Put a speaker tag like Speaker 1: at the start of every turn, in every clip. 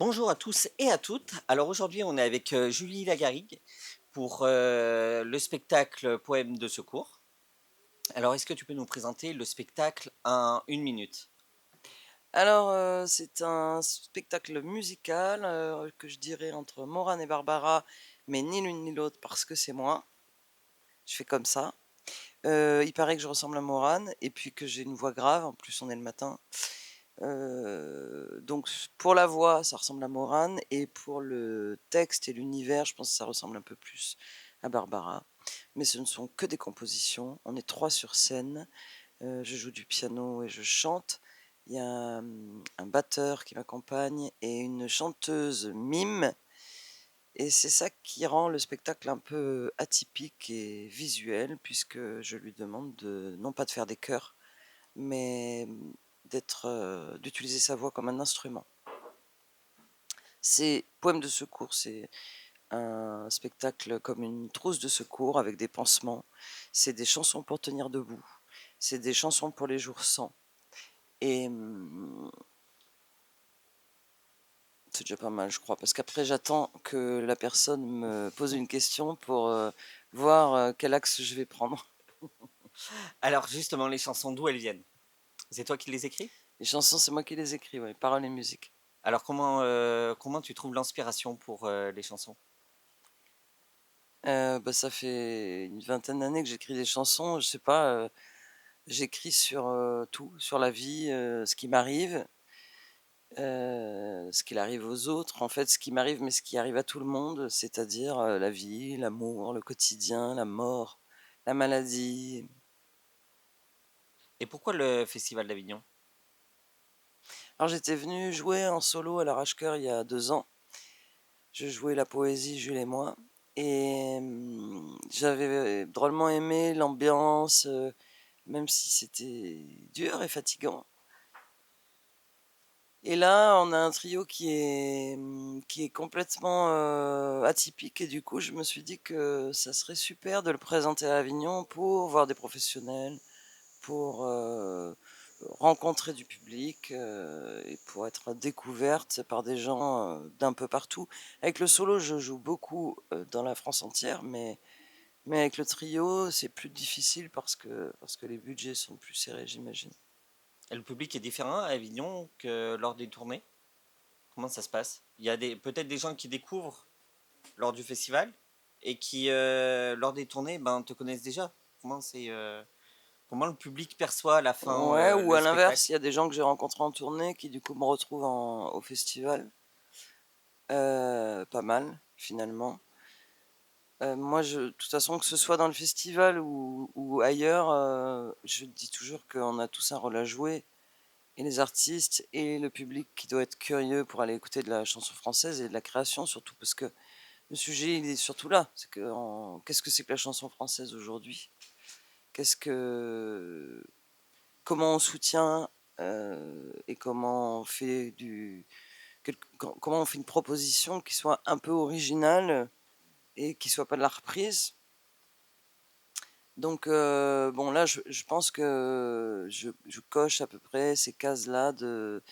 Speaker 1: Bonjour à tous et à toutes. Alors aujourd'hui, on est avec Julie Lagarigue pour le spectacle Poème de secours. Alors, est-ce que tu peux nous présenter le spectacle en une minute?
Speaker 2: Alors, c'est un spectacle musical, que je dirais entre Morane et Barbara, mais ni l'une ni l'autre parce que c'est moi. Je fais comme ça. Il paraît que je ressemble à Morane et puis que j'ai une voix grave, en plus on est le matin. Donc pour la voix, ça ressemble à Morane et pour le texte et l'univers, je pense que ça ressemble un peu plus à Barbara. Mais ce ne sont que des compositions. On est 3 sur scène. Je joue du piano et je chante. Il y a, un batteur qui m'accompagne et une chanteuse mime et c'est ça qui rend le spectacle un peu atypique et visuel puisque je lui demande de non pas de faire des chœurs, mais, d'utiliser sa voix comme un instrument. C'est Poème de secours, c'est un spectacle comme une trousse de secours avec des pansements. C'est des chansons pour tenir debout, c'est des chansons pour les jours sans. Et c'est déjà pas mal, je crois, parce qu'après j'attends que la personne me pose une question pour, voir, quel axe je vais prendre.
Speaker 1: Alors justement, les chansons, d'où elles viennent? C'est toi qui les écris?
Speaker 2: Les chansons, c'est moi qui les écris, ouais, paroles et musique.
Speaker 1: Alors comment tu trouves l'inspiration pour les chansons?
Speaker 2: Bah, ça fait une vingtaine d'années que j'écris des chansons, je sais pas, j'écris sur, tout, sur la vie, ce qui m'arrive, ce qu'il arrive aux autres, en fait, ce qui m'arrive, mais ce qui arrive à tout le monde, c'est-à-dire, la vie, l'amour, le quotidien, la mort, la maladie.
Speaker 1: Et pourquoi le Festival d'Avignon?
Speaker 2: Alors j'étais venue jouer en solo à l'Arrache-Cœur il y a 2 ans. Je jouais la poésie, Jules et moi et j'avais drôlement aimé l'ambiance, même si c'était dur et fatigant et là, on a un trio qui est complètement, atypique et du coup, je me suis dit que ça serait super de le présenter à Avignon pour voir des professionnels, pour, rencontrer du public, et pour être découverte par des gens, d'un peu partout. Avec le solo, je joue beaucoup, dans la France entière, mais avec le trio, c'est plus difficile parce que les budgets sont plus serrés, j'imagine.
Speaker 1: Et le public est différent à Avignon que lors des tournées? Comment ça se passe? Il y a peut-être des gens qui découvrent lors du festival et qui, lors des tournées, ben, te connaissent déjà. Comment le public perçoit à la fin
Speaker 2: Ouais, ou
Speaker 1: le
Speaker 2: à
Speaker 1: spectacle?
Speaker 2: l'inverse, il y a des gens que j'ai rencontrés en tournée qui du coup me retrouvent au festival. Pas mal, finalement. Moi, de toute façon, que ce soit dans le festival ou ailleurs, je dis toujours qu'on a tous un rôle à jouer et les artistes et le public qui doit être curieux pour aller écouter de la chanson française et de la création surtout parce que le sujet, il est surtout là. C'est qu'est-ce que c'est que la chanson française aujourd'hui? Qu'est-ce que comment on soutient, et comment on fait une proposition qui soit un peu originale et qui soit pas de la reprise? Donc bon là, je pense que je coche à peu près ces cases-là de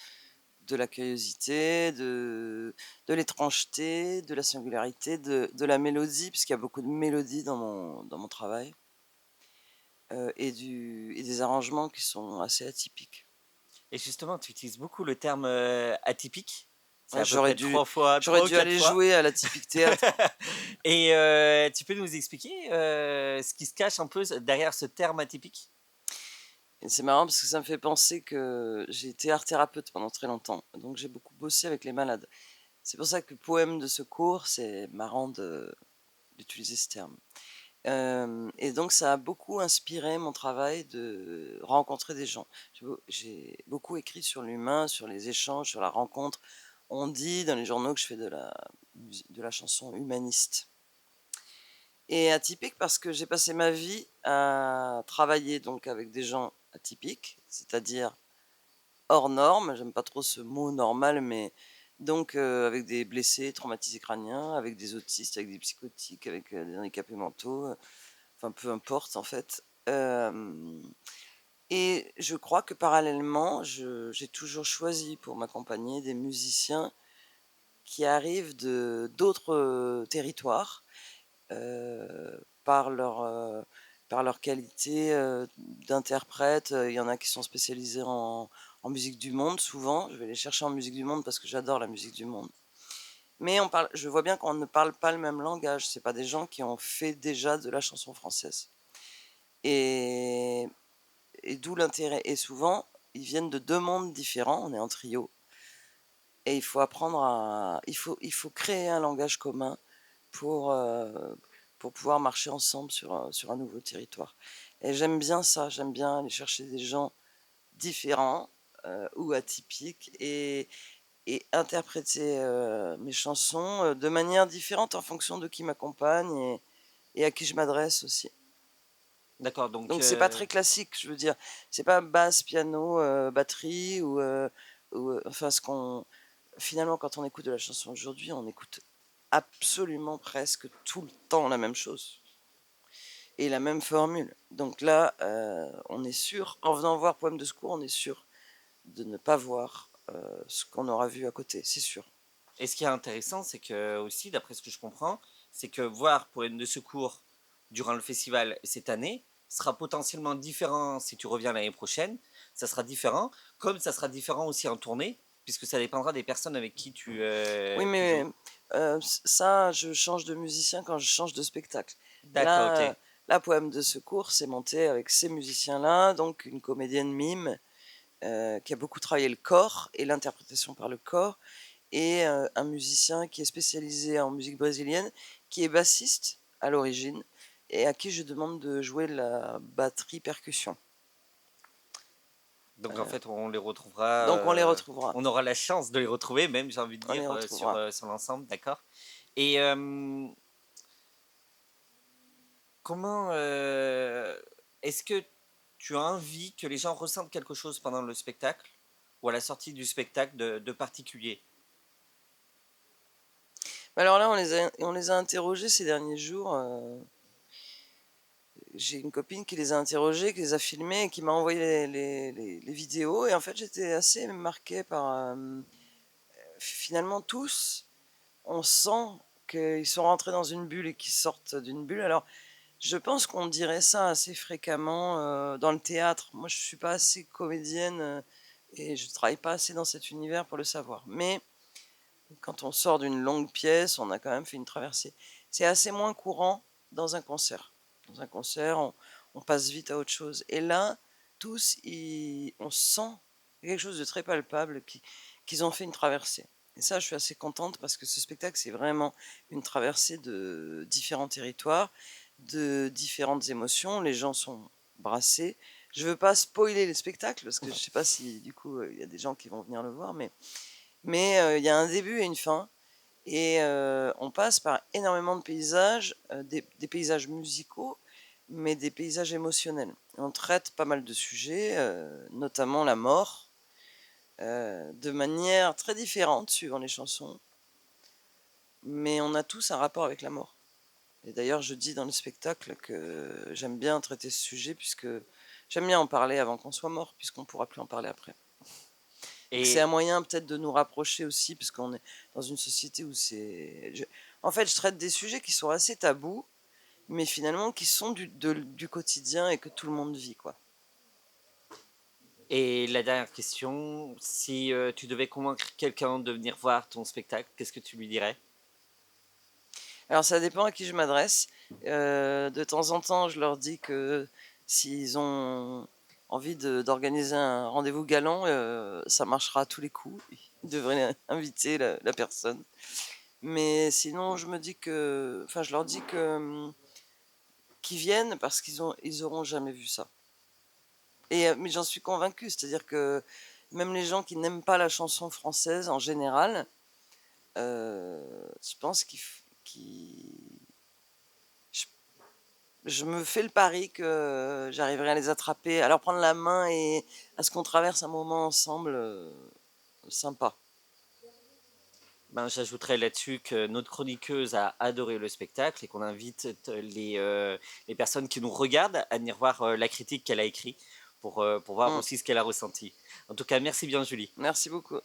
Speaker 2: la curiosité, de l'étrangeté, de la singularité, de la mélodie, puisqu'il y a beaucoup de mélodie dans mon travail, et des arrangements qui sont assez atypiques.
Speaker 1: Et justement, tu utilises beaucoup le terme atypique. C'est
Speaker 2: Ouais,
Speaker 1: à peu près
Speaker 2: j'aurais
Speaker 1: trois ou
Speaker 2: dû
Speaker 1: quatre
Speaker 2: aller
Speaker 1: fois.
Speaker 2: jouer à l'Atypique Théâtre.
Speaker 1: Et tu peux nous expliquer ce qui se cache un peu derrière ce terme atypique?
Speaker 2: Et c'est marrant parce que ça me fait penser que j'ai été art thérapeute pendant très longtemps, donc j'ai beaucoup bossé avec les malades. C'est pour ça que poème de secours, c'est marrant d'utiliser ce terme. Et donc ça a beaucoup inspiré mon travail de rencontrer des gens. J'ai beaucoup écrit sur l'humain, sur les échanges, sur la rencontre. On dit dans les journaux que je fais de la chanson humaniste. Et atypique parce que j'ai passé ma vie à travailler donc avec des gens atypiques, c'est-à-dire hors normes, j'aime pas trop ce mot normal, mais donc avec des blessés, traumatisés crâniens, avec des autistes, avec des psychotiques, avec, des handicapés mentaux, enfin peu importe en fait. Et je crois que parallèlement, j'ai toujours choisi pour m'accompagner des musiciens qui arrivent de d'autres territoires par par leur qualité d'interprète. Il y en a qui sont spécialisés en musique du monde, souvent. Je vais les chercher en musique du monde parce que j'adore la musique du monde. Mais je vois bien qu'on ne parle pas le même langage. C'est pas des gens qui ont fait déjà de la chanson française. Et, et d'où l'intérêt. Et souvent, ils viennent de deux mondes différents. On est en trio. Et il faut apprendre il faut créer un langage commun pour, pour pouvoir marcher ensemble sur un nouveau territoire. Et j'aime bien ça, j'aime bien aller chercher des gens différents ou atypiques et interpréter mes chansons de manière différente en fonction de qui m'accompagne et à qui je m'adresse aussi.
Speaker 1: D'accord, donc
Speaker 2: Donc c'est pas très classique, je veux dire, c'est pas basse, piano, batterie enfin ce qu'on finalement quand on écoute de la chanson aujourd'hui, on écoute absolument presque tout le temps la même chose et la même formule. Donc là, on est sûr, en venant voir Poème de secours, on est sûr de ne pas voir ce qu'on aura vu à côté, c'est sûr.
Speaker 1: et ce qui est intéressant, c'est que aussi, d'après ce que je comprends, c'est que voir Poème de secours durant le festival cette année sera potentiellement différent si tu reviens l'année prochaine. Ça sera différent, comme ça sera différent aussi en tournée, puisque ça dépendra des personnes avec qui
Speaker 2: Oui,
Speaker 1: tu joues.
Speaker 2: mais ça, je change de musicien quand je change de spectacle.
Speaker 1: D'accord,
Speaker 2: Là,
Speaker 1: ok.
Speaker 2: la Poème de secours, c'est monté avec ces musiciens-là, donc une comédienne mime qui a beaucoup travaillé le corps et l'interprétation par le corps, et un musicien qui est spécialisé en musique brésilienne, qui est bassiste à l'origine, et à qui je demande de jouer la batterie percussion.
Speaker 1: Donc en fait, on les retrouvera,
Speaker 2: Donc on les retrouvera.
Speaker 1: on aura la chance de les retrouver, même, j'ai envie de
Speaker 2: On
Speaker 1: dire,
Speaker 2: les retrouvera.
Speaker 1: sur l'ensemble, d'accord. Et comment est-ce que tu as envie que les gens ressentent quelque chose pendant le spectacle ou à la sortie du spectacle de particulier?
Speaker 2: Alors là, on les a interrogés ces derniers jours. J'ai une copine qui les a interrogés, qui les a filmés et qui m'a envoyé les vidéos. Et en fait, j'étais assez marquée par finalement tous. On sent qu'ils sont rentrés dans une bulle et qu'ils sortent d'une bulle. Alors, je pense qu'on dirait ça assez fréquemment dans le théâtre. Moi, je suis pas assez comédienne et je travaille pas assez dans cet univers pour le savoir. Mais quand on sort d'une longue pièce, on a quand même fait une traversée. C'est assez moins courant dans un concert. Dans un concert, on passe vite à autre chose. Et là, tous, on sent quelque chose de très palpable qu'ils ont fait une traversée. Et ça, je suis assez contente parce que ce spectacle, c'est vraiment une traversée de différents territoires, de différentes émotions. Les gens sont brassés. Je veux pas spoiler les spectacles parce que je sais pas si du coup il y a des gens qui vont venir le voir, mais il y a un début et une fin. Et on passe par énormément de paysages, des paysages musicaux, mais des paysages émotionnels. On traite pas mal de sujets, notamment la mort, de manière très différente suivant les chansons. Mais on a tous un rapport avec la mort. Et d'ailleurs, je dis dans le spectacle que j'aime bien traiter ce sujet, puisque j'aime bien en parler avant qu'on soit mort, puisqu'on pourra plus en parler après. Et que c'est un
Speaker 1: Et
Speaker 2: moyen peut-être de nous rapprocher aussi, parce qu'on est dans une société où en fait, je traite des sujets qui sont assez tabous, mais finalement qui sont du quotidien et que tout le monde vit, quoi.
Speaker 1: et la dernière question, si tu devais convaincre quelqu'un de venir voir ton spectacle, qu'est-ce que tu lui dirais?
Speaker 2: Alors ça dépend à qui je m'adresse. De temps en temps, je leur dis que s'ils ont envie d'organiser un rendez-vous galant, ça marchera à tous les coups. Ils devraient inviter la personne. Mais sinon, je leur dis que qu'ils viennent parce ils auront jamais vu ça. Et mais j'en suis convaincue, c'est-à-dire que même les gens qui n'aiment pas la chanson française en général, je pense je, je me fais le pari que j'arriverai à les attraper, à leur prendre la main et à ce qu'on traverse un moment ensemble sympa.
Speaker 1: Ben, j'ajouterais là-dessus que notre chroniqueuse a adoré le spectacle et qu'on invite les personnes qui nous regardent à venir voir la critique qu'elle a écrite pour voir
Speaker 2: Mm.
Speaker 1: aussi ce qu'elle a ressenti. En tout cas, merci bien Julie.
Speaker 2: Merci beaucoup.